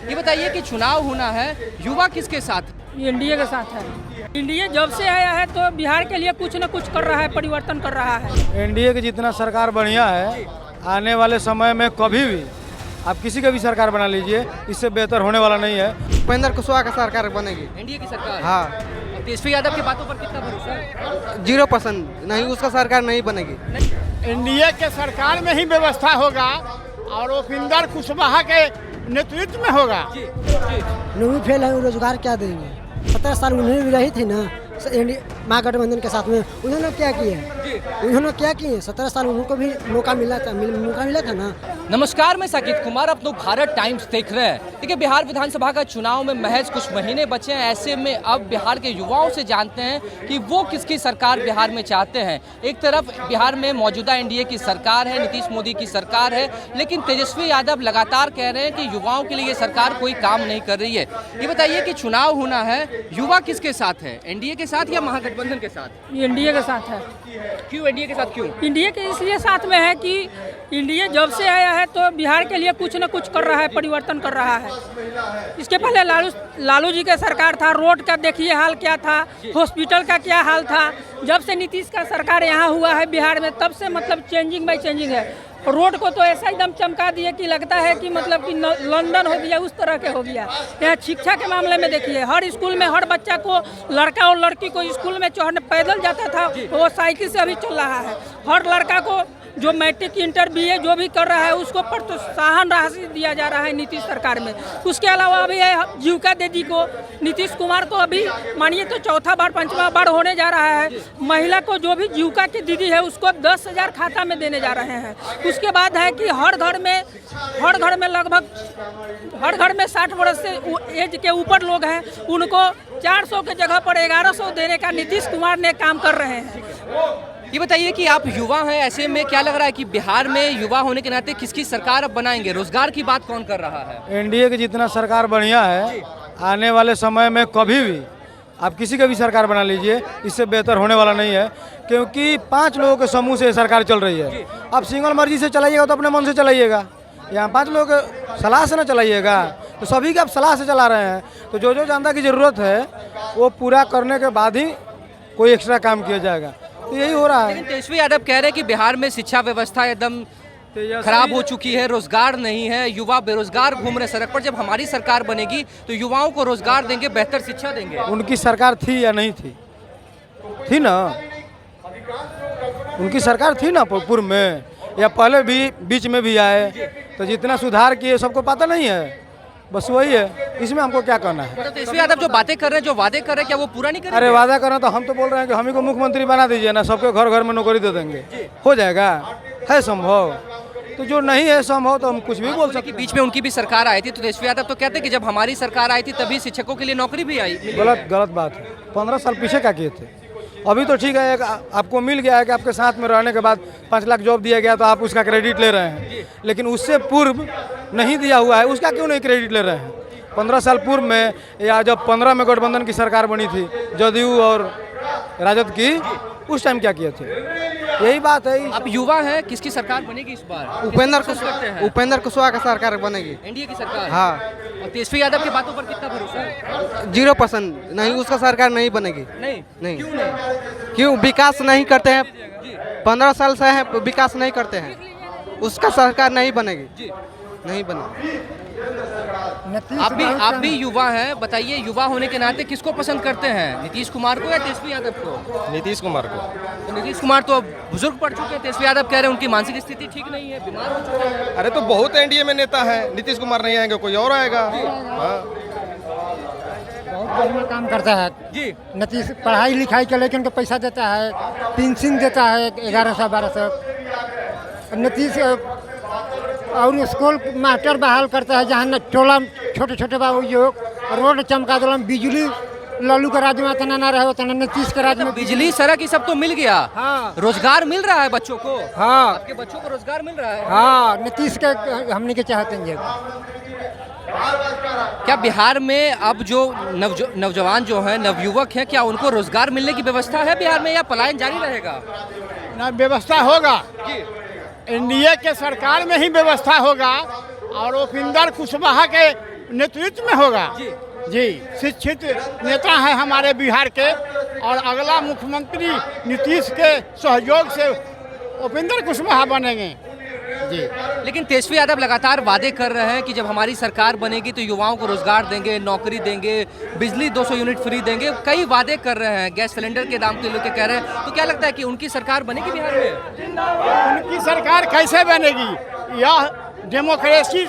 ये बताइए कि चुनाव होना है, युवा किसके साथ? एनडीए के साथ है। एनडीए जब से आया है तो बिहार के लिए कुछ न कुछ कर रहा है, परिवर्तन कर रहा है। एनडीए की जितना सरकार बढ़िया है, आने वाले समय में कभी भी आप किसी का भी सरकार बना लीजिए, इससे बेहतर होने वाला नहीं है। उपेंद्र कुशवाहा का सरकार बनेगी। एनडीए की सरकार? हाँ। और तेजस्वी यादव की बातों पर कितना भरोसा है? 0% नहीं, उसका सरकार नहीं बनेगी। एनडीए के सरकार में ही व्यवस्था होगा और उपेंद्र कुशवाहा के नेतृत्व में होगा। नौवीं फेल है, रोजगार क्या देंगे? 17 साल उन्होंने भी रही थी ना महागठबंधन के साथ में, उन्होंने क्या किए? 17 साल उनको भी मौका मिला था ना। नमस्कार, मैं साकिब कुमार, आप लोग भारत टाइम्स देख रहे हैं। देखिए, बिहार विधानसभा का चुनाव में महज कुछ महीने बचे हैं। ऐसे में अब बिहार के युवाओं से जानते हैं कि वो किसकी सरकार बिहार में चाहते हैं। एक तरफ बिहार में मौजूदा एनडीए की सरकार है, नीतीश मोदी की सरकार है, लेकिन तेजस्वी यादव लगातार कह रहे हैं कि युवाओं के लिए ये सरकार कोई काम नहीं कर रही है। ये बताइए कि चुनाव होना है, युवा किसके साथ है, एनडीए के साथ या महागठबंधन के साथ? एनडीए के साथ है। क्यों एनडीए के साथ? क्यों एनडीए के इसलिए साथ में है कि एनडीए जब से आया है तो बिहार के लिए कुछ न कुछ कर रहा है, परिवर्तन कर रहा है। इसके पहले लालू जी का सरकार था, रोड का देखिए हाल क्या था, हॉस्पिटल का क्या हाल था। जब से नीतीश का सरकार यहाँ हुआ है बिहार में, तब से मतलब चेंजिंग बाई चेंजिंग है। रोड को तो ऐसा एकदम चमका दिए कि लगता है कि मतलब कि लंदन हो गया, उस तरह के हो गया। यहाँ शिक्षा के मामले में देखिए, हर स्कूल में हर बच्चा को, लड़का और लड़की को स्कूल में चढ़ने पैदल जाता था, वो साइकिल से अभी चल रहा है। हर लड़का को जो मैट्रिक इंटर BA जो भी कर रहा है उसको प्रोत्साहन राशि दिया जा रहा है नीतीश सरकार में। उसके अलावा अभी है जीविका दीदी को, नीतीश कुमार को अभी मानिए तो चौथा बार 5वां बार होने जा रहा है। महिला को जो भी जीविका की दीदी है उसको 10,000 खाता में देने जा रहे हैं। उसके बाद है कि हर घर में लगभग हर घर में 60 वर्ष से एज के ऊपर लोग हैं, उनको 400 के जगह पर 1100 देने का नीतीश कुमार ने काम कर रहे हैं। ये बताइए कि आप युवा हैं, ऐसे में क्या लग रहा है कि बिहार में युवा होने के नाते किसकी सरकार अब बनाएंगे? रोजगार की बात कौन कर रहा है? एनडीए की जितना सरकार बढ़िया है, आने वाले समय में कभी भी आप किसी का भी सरकार बना लीजिए, इससे बेहतर होने वाला नहीं है। क्योंकि 5 लोगों के समूह से सरकार चल रही है। आप सिंगल मर्जी से चलाइएगा तो अपने मन से चलाइएगा, यहाँ 5 लोगों के सलाह से ना चलाइएगा। तो सभी का आप सलाह से चला रहे हैं, तो जो जनता की ज़रूरत है वो पूरा करने के बाद ही कोई एक्स्ट्रा काम किया जाएगा। तो यही हो रहा है। लेकिन तेजस्वी यादव कह रहे हैं कि बिहार में शिक्षा व्यवस्था एकदम खराब हो चुकी है, रोजगार नहीं है, युवा बेरोजगार घूम रहे सड़क पर। जब हमारी सरकार बनेगी तो युवाओं को रोजगार देंगे, बेहतर शिक्षा देंगे। उनकी सरकार थी या नहीं थी? थी ना, उनकी सरकार थी ना पूर्व में, या पहले भी बीच में भी आए, तो जितना सुधार किए सबको पता नहीं है। बस वही है, इसमें हमको क्या करना है? तो तेजस्वी यादव जो बातें कर रहे हैं, जो वादे कर रहे हैं, क्या वो पूरा नहीं करेंगे? अरे वादा कर रहे हैं तो हम तो बोल रहे हैं कि हम ही को मुख्यमंत्री बना दीजिए ना, सबके घर घर में नौकरी दे देंगे, हो जाएगा। है संभव? तो जो नहीं है संभव तो हम कुछ भी बोल सकते हैं। बीच में उनकी भी सरकार आई थी, तो तेजस्वी यादव तो कहते हैं कि जब हमारी सरकार आई थी तभी शिक्षकों के लिए नौकरी भी आई। गलत बात है। 15 साल पीछे क्या किए थे? अभी तो ठीक है, आपको मिल गया है कि आपके साथ में रहने के बाद 5 लाख जॉब दिया गया तो आप उसका क्रेडिट ले रहे हैं, लेकिन उससे पूर्व नहीं दिया हुआ है, उसका क्यों नहीं क्रेडिट ले रहे हैं? 15 साल पूर्व में, या जब 15 में गठबंधन की सरकार बनी थी जदयू और राजद की, उस टाइम क्या किए थे? यही बात है। अब युवा है, किसकी सरकार बनेगी इस बार? उपेंद्र कुशवाहा का सरकार बनेगी। एनडीए की सरकार? हाँ। और तेजस्वी यादव की बातों पर कितना भरोसा है? 0% नहीं, उसका सरकार नहीं बनेगी। नहीं। क्यों नहीं? क्यों? विकास नहीं करते हैं, 15 साल से है विकास नहीं करते हैं, उसका सरकार नहीं बनेगी। नहीं बनेगी। आप भी युवा हैं, बताइए युवा होने के नाते किसको पसंद करते हैं, नीतीश कुमार को या तेजस्वी यादव को? नीतीश कुमार को। तो नीतीश कुमार तो अब बुजुर्ग पड़ चुके हैं, तेजस्वी यादव कह रहे हैं उनकी मानसिक स्थिति ठीक नहीं है, बीमार हो चुके हैं। अरे तो बहुत एनडीए में नेता है, नीतीश कुमार नहीं आएंगे कोई और आएगा। हाँ। बहुत बढ़िया काम करता है जी। नीतीश पढ़ाई लिखाई के लेकर उनको पैसा देता है, पेंशन देता है 1100-1200। नीतीश और स्कूल मास्टर बहाल करता है, जहाँ टोला छोटे बाबू जो रोड चमका दिल, बिजली लालू का राज में तना ना रहे, उतना नीतीश के राज में बिजली सड़क ये सब तो मिल गया। हाँ। रोजगार मिल रहा है बच्चों को? हाँ। आपके बच्चों को रोजगार मिल रहा है? हाँ, नीतीश के हमने के चाहते हैं। क्या बिहार में अब जो नौजवान जो हैं, नवयुवक हैं, क्या उनको रोजगार मिलने की व्यवस्था है बिहार में, या पलायन जारी रहेगा? ना, व्यवस्था होगा। एनडीए के सरकार में ही व्यवस्था होगा और उपेंद्र कुशवाहा के नेतृत्व में होगा। जी, शिक्षित नेता है हमारे बिहार के, और अगला मुख्यमंत्री नीतीश के सहयोग से उपेंद्र कुशवाहा बनेंगे। जी, लेकिन तेजस्वी यादव लगातार वादे कर रहे हैं कि जब हमारी सरकार बनेगी तो युवाओं को रोजगार देंगे, नौकरी देंगे, बिजली 200 यूनिट फ्री देंगे, कई वादे कर रहे हैं, गैस सिलेंडर के दाम को लेकर कह रहे हैं। तो क्या लगता है कि उनकी सरकार बनेगी बिहार में? उनकी सरकार कैसे बनेगी? यह डेमोक्रेसी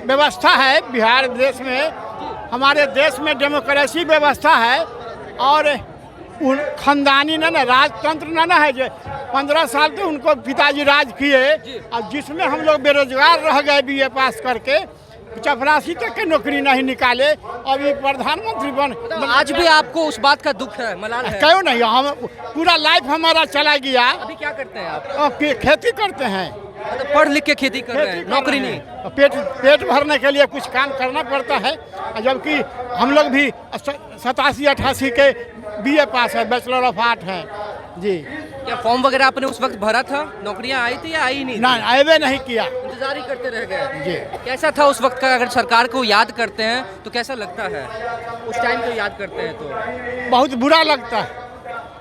व्यवस्था है बिहार देश में, हमारे देश में डेमोक्रेसी व्यवस्था है, और उन खानदानी ना राजतंत्र ना है। जो 15 साल तो उनको पिताजी राज किए, और जिसमें हम लोग बेरोजगार रह गए BA पास करके, चपरासी तक के नौकरी नहीं निकाले, अभी प्रधानमंत्री बन। आज भी आपको उस बात का दुख है, मलाल है? क्यों नहीं, हम पूरा लाइफ हमारा चला गया। अभी क्या करते हैं आप? और खेती करते हैं, मतलब पढ़ लिख के खेती कर रहे हैं, नौकरी नहीं? पेट भरने के लिए कुछ काम करना पड़ता है, जबकि हम लोग भी 87-88 के BA पास है, बैचलर ऑफ आर्ट है। जी, क्या फॉर्म वगैरह आपने उस वक्त भरा था? नौकरियां आई थी या आई नहीं? ना, आए नहीं किया, इंतजार ही करते रह गए। जी। कैसा था उस वक्त का? अगर सरकार को याद करते हैं तो कैसा लगता है? उस टाइम को याद करते हैं तो बहुत बुरा लगता है।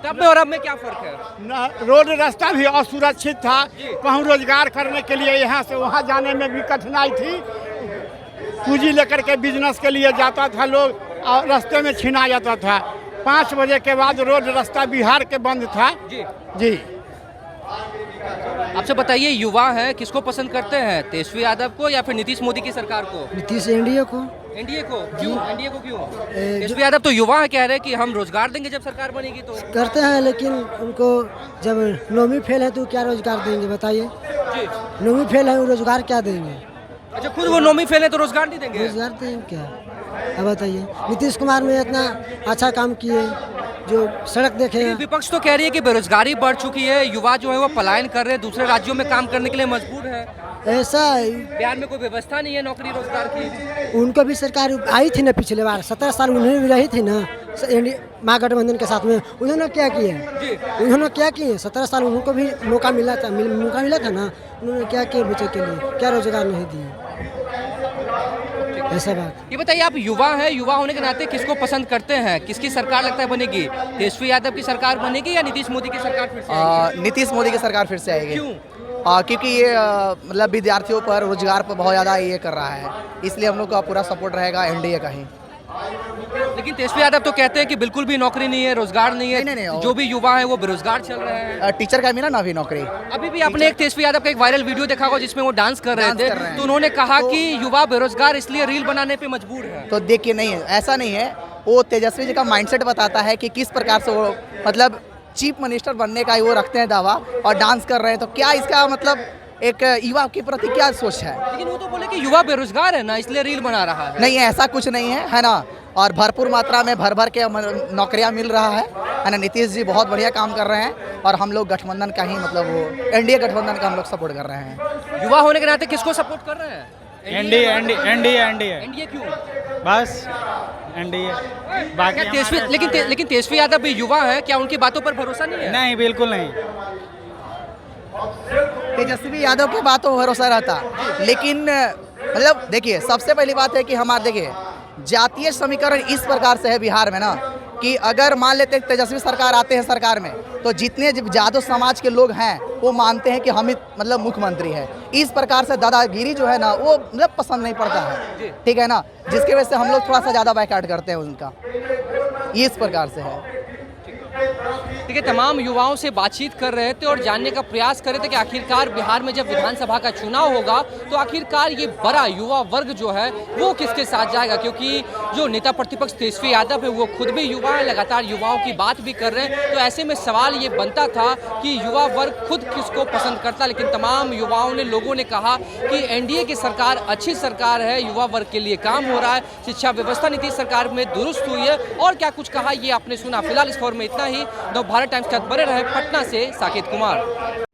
तब में और अब में क्या फर्क है? न, रोड रास्ता भी असुरक्षित था, कहूँ रोजगार करने के लिए यहाँ से वहाँ जाने में भी कठिनाई थी। पूंजी लेकर के बिजनेस के लिए जाता था लोग, और रास्ते में छीना जाता था। 5 बजे के बाद रोड रास्ता बिहार के बंद था। जी, आपसे बताइए, युवा है, किसको पसंद करते हैं, तेजस्वी यादव को या फिर नीतीश मोदी की सरकार को? नीतीश एनडीए को। एनडीए को क्यों? एनडीए को क्यों? तेजस्वी यादव तो युवा है, कह रहे हैं कि हम रोजगार देंगे जब सरकार बनेगी तो। करते हैं, लेकिन उनको जब 9वीं फेल है तो क्या रोजगार देंगे बताइए? 9वीं फेल है, रोजगार क्या देंगे? अच्छा, खुद वो 9वीं फेल है तो रोजगार नहीं देंगे? रोजगार देंगे क्या? अब बताइए, नीतीश कुमार ने इतना अच्छा काम किए, जो सड़क देखे हैं। विपक्ष तो कह रही है कि बेरोजगारी बढ़ चुकी है, युवा जो है वो पलायन कर रहे हैं, दूसरे राज्यों में काम करने के लिए मजबूर है। ऐसा बिहार में कोई व्यवस्था नहीं है नौकरी रोजगार की। उनको भी सरकार आई थी ना पिछले बार, 17 साल उन्होंने भी रही थी ना महागठबंधन के साथ में। उन्होंने क्या किए? उन्होंने क्या किए? 17 साल उनको भी मौका मिला था, ना। उन्होंने क्या किया बच्चे के लिए? क्या रोजगार नहीं दिए? ऐसा बात। ये बताइए, आप युवा हैं, युवा होने के नाते किसको पसंद करते हैं? किसकी सरकार लगता है बनेगी? तेजस्वी यादव की सरकार बनेगी या नीतीश मोदी की सरकार फिर से आएगी? नीतीश मोदी की सरकार फिर से आएगी। क्यों? क्योंकि ये मतलब विद्यार्थियों पर, रोजगार पर बहुत ज़्यादा ये कर रहा है, इसलिए हम लोग का पूरा सपोर्ट रहेगा एनडीए का ही। लेकिन तेजस्वी यादव तो कहते हैं कि बिल्कुल भी नौकरी नहीं है, रोजगार नहीं है। नहीं, जो भी युवा है वो बेरोजगार चल रहे हैं। टीचर का मिला ना अभी नौकरी। अभी भी आपने एक तेजस्वी यादव का एक वायरल वीडियो देखा होगा जिसमें वो डांस कर रहे थे, तो उन्होंने कहा कि युवा बेरोजगार इसलिए रील बनाने पे मजबूर है। तो देखिए, नहीं है, ऐसा नहीं है। वो तेजस्वी जी का माइंडसेट बताता है कि किस प्रकार से वो मतलब चीफ मिनिस्टर बनने का वो रखते हैं दावा, और डांस कर रहे हैं। तो क्या इसका मतलब एक युवा के प्रति क्या सोच है? लेकिन वो तो बोले कि युवा बेरोजगार है ना, इसलिए रील बना रहा है। नहीं है, ऐसा कुछ नहीं है ना। और भरपूर मात्रा में भर के नौकरियां मिल रहा है ना। नीतीश जी बहुत बढ़िया काम कर रहे हैं, और हम लोग गठबंधन का ही मतलब वो एनडीए गठबंधन का हम लोग सपोर्ट कर रहे हैं। युवा होने के नाते किसको सपोर्ट कर रहे हैं? एनडीए क्यों? बस एनडीए। क्या तेजस्वी, लेकिन तेजस्वी यादव भी युवा है, क्या उनकी बातों पर भरोसा नहीं है? नहीं, बिल्कुल नहीं। तेजस्वी यादव की बातों पर भरोसा रहता, लेकिन मतलब देखिए, सबसे पहली बात है कि हमारे देखिए जातीय समीकरण इस प्रकार से है बिहार में ना, कि अगर मान लेते तेजस्वी सरकार आते हैं सरकार में, तो जितने जादव समाज के लोग हैं वो मानते हैं कि हम ही मतलब मुख्यमंत्री है। इस प्रकार से दादागिरी जो है ना, वो मतलब पसंद नहीं पड़ता है, ठीक है ना, जिसकी वजह से हम लोग थोड़ा सा ज़्यादा बायकॉट करते हैं उनका। इस प्रकार से है। देखिए, तमाम युवाओं से बातचीत कर रहे थे और जानने का प्रयास कर रहे थे कि आखिरकार बिहार में जब विधानसभा का चुनाव होगा तो आखिरकार ये बड़ा युवा वर्ग जो है वो किसके साथ जाएगा, क्योंकि जो नेता प्रतिपक्ष तेजस्वी यादव है वो खुद भी युवा है, लगातार युवाओं की बात भी कर रहे हैं। तो ऐसे में सवाल ये बनता था कि युवा वर्ग खुद किसको पसंद करता, लेकिन तमाम युवाओं ने, लोगों ने कहा कि एनडीए की सरकार अच्छी सरकार है, युवा वर्ग के लिए काम हो रहा है, शिक्षा व्यवस्था नीतीश सरकार में दुरुस्त हुई है, और क्या कुछ कहा ये आपने सुना। फिलहाल इस खबर में इतना ही। भारत टाइम्स के साथ बने रहे पटना से साकेत कुमार।